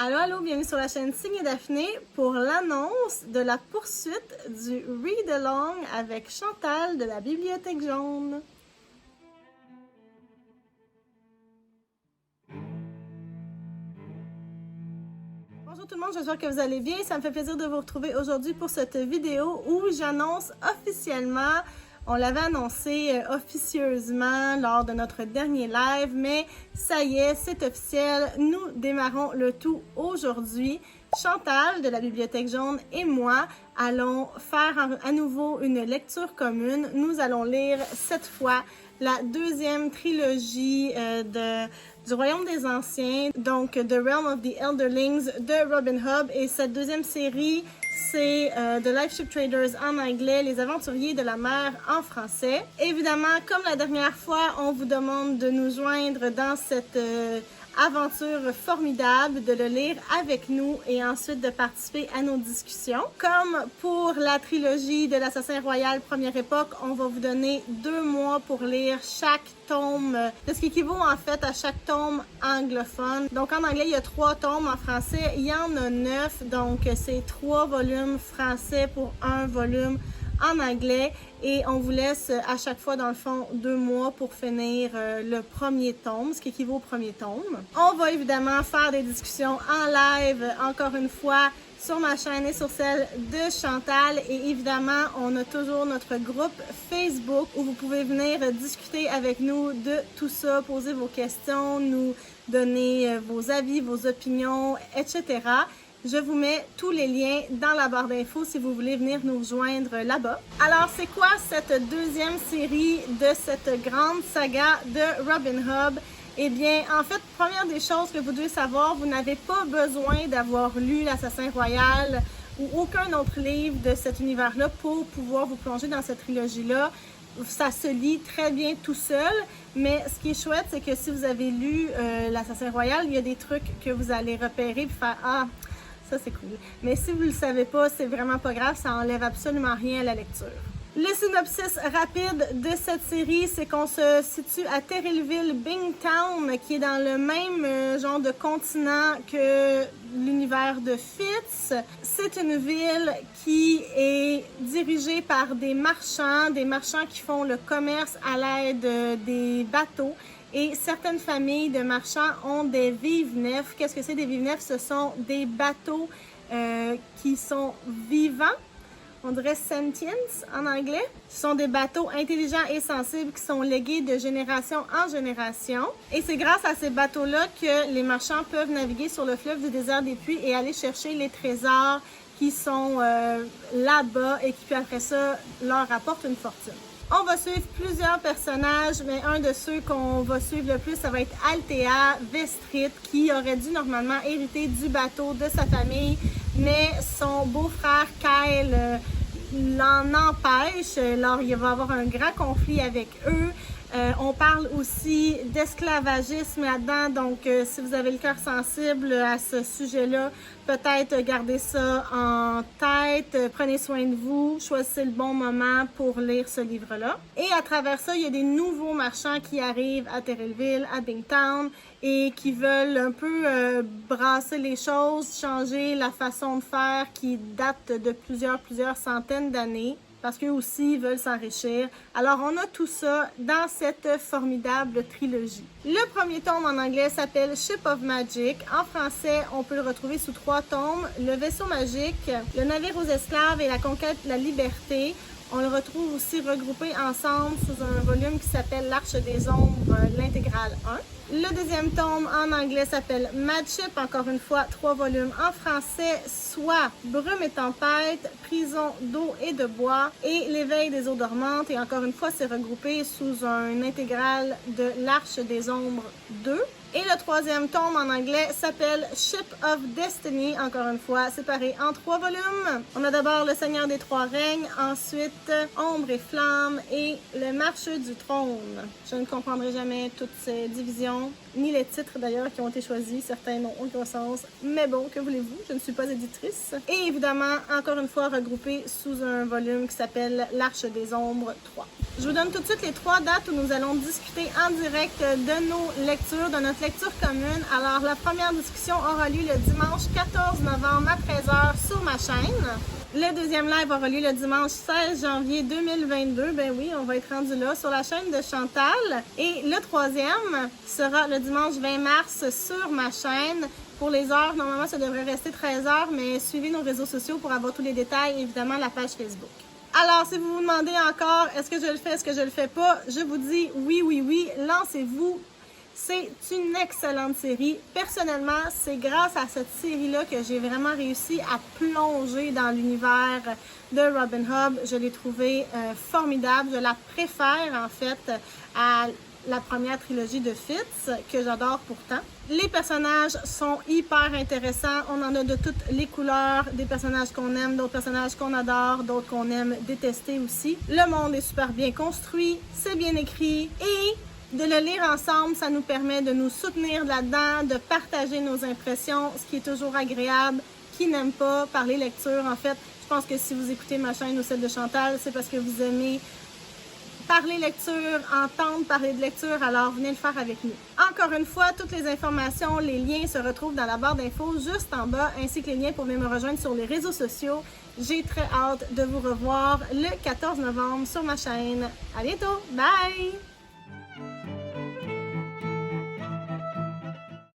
Allô, allô, bienvenue sur la chaîne Signe Daphné pour l'annonce de la poursuite du Read Along avec Chantal de la Bibliothèque Jaune. Bonjour tout le monde, j'espère que vous allez bien. Ça me fait plaisir de vous retrouver aujourd'hui pour cette vidéo où j'annonce officiellement, on l'avait annoncé officieusement lors de notre dernier live, mais ça y est, c'est officiel. Nous démarrons le tout aujourd'hui. Chantal de la Bibliothèque Jaune et moi allons faire à nouveau une lecture commune. Nous allons lire cette fois la deuxième trilogie du Royaume des Anciens, donc The Realm of the Elderlings de Robin Hobb. Et cette deuxième série, c'est The Life Ship Traders en anglais, Les Aventuriers de la mer en français. Évidemment, comme la dernière fois, on vous demande de nous joindre dans cette aventure formidable, de le lire avec nous et ensuite de participer à nos discussions. Comme pour la trilogie de l'Assassin Royal Première Époque, on va vous donner 2 mois pour lire chaque tome, de ce qui équivaut en fait à chaque tome anglophone. Donc en anglais, il y a 3 tomes, en français, il y en a 9, donc c'est 3 volumes français pour 1 volume en anglais et on vous laisse à chaque fois dans le fond 2 mois pour finir le premier tome, ce qui équivaut au premier tome. On va évidemment faire des discussions en live, encore une fois, sur ma chaîne et sur celle de Chantal et évidemment, on a toujours notre groupe Facebook où vous pouvez venir discuter avec nous de tout ça, poser vos questions, nous donner vos avis, vos opinions, etc. Je vous mets tous les liens dans la barre d'infos si vous voulez venir nous rejoindre là-bas. Alors, c'est quoi cette deuxième série de cette grande saga de Robin Hobb? Eh bien, en fait, première des choses que vous devez savoir, vous n'avez pas besoin d'avoir lu l'Assassin Royal ou aucun autre livre de cet univers-là pour pouvoir vous plonger dans cette trilogie-là. Ça se lit très bien tout seul, mais ce qui est chouette, c'est que si vous avez lu l'Assassin Royal, il y a des trucs que vous allez repérer et faire « Ah, ça c'est cool ». Mais si vous ne le savez pas, c'est vraiment pas grave, ça enlève absolument rien à la lecture. Le synopsis rapide de cette série, c'est qu'on se situe à Terrillville, Bingtown, qui est dans le même genre de continent que l'univers de Fitz. C'est une ville qui est dirigée par des marchands qui font le commerce à l'aide des bateaux. Et certaines familles de marchands ont des vives-nefs. Qu'est-ce que c'est des vives-nefs? Ce sont des bateaux qui sont vivants. On dirait sentience en anglais. Ce sont des bateaux intelligents et sensibles qui sont légués de génération en génération. Et c'est grâce à ces bateaux-là que les marchands peuvent naviguer sur le fleuve du désert des puits et aller chercher les trésors qui sont là-bas et qui, puis après ça, leur apportent une fortune. On va suivre plusieurs personnages, mais un de ceux qu'on va suivre le plus, ça va être Althea Vestrit, qui aurait dû normalement hériter du bateau de sa famille, mais son beau-frère Kyle l'en empêche. Alors, il va y avoir un grand conflit avec eux. On parle aussi d'esclavagisme là-dedans, donc si vous avez le cœur sensible à ce sujet-là, peut-être gardez ça en tête, prenez soin de vous, choisissez le bon moment pour lire ce livre-là. Et à travers ça, il y a des nouveaux marchands qui arrivent à Terrillville, à Bingtown, et qui veulent un peu brasser les choses, changer la façon de faire qui date de plusieurs centaines d'années, parce qu'eux aussi veulent s'enrichir. Alors, on a tout ça dans cette formidable trilogie. Le premier tome en anglais s'appelle Ship of Magic. En français, on peut le retrouver sous 3 tomes. Le vaisseau magique, le navire aux esclaves et la conquête de la liberté. On le retrouve aussi regroupé ensemble sous un volume qui s'appelle L'Arche des Ombres, l'intégrale 1. Le deuxième tome en anglais s'appelle Mad Ship, encore une fois, 3 volumes en français, soit Brume et tempête, Prison d'eau et de bois et L'éveil des eaux dormantes. Et encore une fois, c'est regroupé sous un intégral de L'Arche des Ombres 2. Et le troisième tome en anglais s'appelle Ship of Destiny, encore une fois, séparé en 3 volumes. On a d'abord Le Seigneur des Trois Règnes, ensuite Ombre et Flamme et Le Marcheux du Trône. Je ne comprendrai jamais toutes ces divisions, ni les titres d'ailleurs qui ont été choisis. Certains n'ont aucun sens, mais bon, que voulez-vous, je ne suis pas éditrice. Et évidemment, encore une fois, regroupé sous un volume qui s'appelle L'Arche des Ombres 3. Je vous donne tout de suite les 3 dates où nous allons discuter en direct de nos lectures, de notre lecture commune. Alors, la première discussion aura lieu le dimanche 14 novembre à 13h sur ma chaîne. Le deuxième live aura lieu le dimanche 16 janvier 2022. Ben oui, on va être rendu là sur la chaîne de Chantal. Et le troisième sera le dimanche 20 mars sur ma chaîne. Pour les heures, normalement, ça devrait rester 13 heures, mais suivez nos réseaux sociaux pour avoir tous les détails, évidemment, la page Facebook. Alors, si vous vous demandez encore, est-ce que je le fais, est-ce que je le fais pas, je vous dis oui, lancez-vous. C'est une excellente série. Personnellement, c'est grâce à cette série-là que j'ai vraiment réussi à plonger dans l'univers de Robin Hood. Je l'ai trouvée formidable. Je la préfère, en fait, à la première trilogie de Fitz, que j'adore pourtant. Les personnages sont hyper intéressants. On en a de toutes les couleurs, des personnages qu'on aime, d'autres personnages qu'on adore, d'autres qu'on aime détester aussi. Le monde est super bien construit, c'est bien écrit et de le lire ensemble, ça nous permet de nous soutenir là-dedans, de partager nos impressions, ce qui est toujours agréable. Qui n'aime pas parler lecture, en fait, je pense que si vous écoutez ma chaîne ou celle de Chantal, c'est parce que vous aimez parler lecture, entendre parler de lecture, alors venez le faire avec nous. Encore une fois, toutes les informations, les liens se retrouvent dans la barre d'infos juste en bas, ainsi que les liens pour venir me rejoindre sur les réseaux sociaux. J'ai très hâte de vous revoir le 14 novembre sur ma chaîne. À bientôt! Bye!